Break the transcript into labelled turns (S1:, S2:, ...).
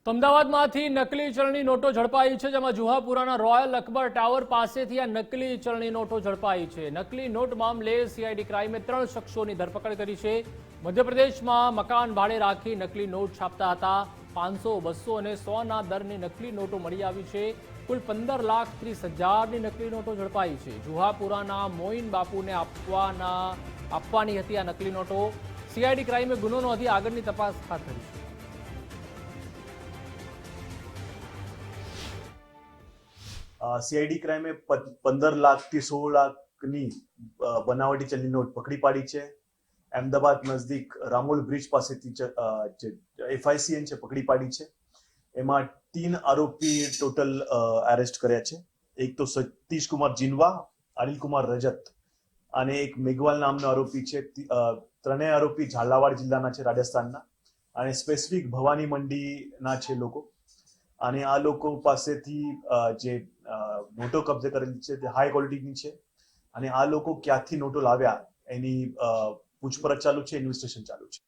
S1: તો અમદાવાદમાંથી નકલી ચલણી નોટો ઝડપાઈ છે, જેમાં જુહાપુરાના રોયલ અકબર ટાવર પાસેથી આ નકલી ચલણી નોટો ઝડપાઈ છે. નકલી નોટ મામલે સીઆઈડી ક્રાઇમે 3 શખ્સોની ધરપકડ કરી છે. મધ્યપ્રદેશમાં મકાન ભાડે રાખી નકલી નોટ છાપતા હતા. 500, 200 અને 100ના દરની નકલી નોટો મળી આવી છે. કુલ 15,30,000ની નકલી નોટો ઝડપાઈ છે. જુહાપુરાના મોઇન બાપુને આપવાની હતી આ નકલી નોટો. સીઆઈડી ક્રાઇમે ગુનો નોંધી આગળની તપાસ હાથ ધરી છે.
S2: સીઆઈડી ક્રાઇમે 15 લાખથી 16 લાખની બનાવટી ચલણી નોટ પકડી પાડી છે. અમદાવાદ નજદીક રામોલ બ્રિજ પાસેથી FICN છે પકડી પાડી છે. એમાં 3 આરોપી ટોટલ એરેસ્ટ કર્યા છે. એક તો સતીશ કુમાર જીનવા, અનિલ કુમાર રજત અને એક મેઘવાલ નામનો આરોપી છે. ત્રણેય આરોપી ઝાલાવાડ જિલ્લાના છે, રાજસ્થાનના, અને સ્પેસિફિક ભવાની મંડીના છે લોકો. અને આ લોકો પાસેથી જે નોટો કબજે કરેલી છે તે હાઈ ક્વોલિટીની છે. અને આ લોકો ક્યાંથી નોટો લાવ્યા એની પૂછપરછ ચાલુ છે, ઇન્વેસ્ટિગેશન ચાલુ છે.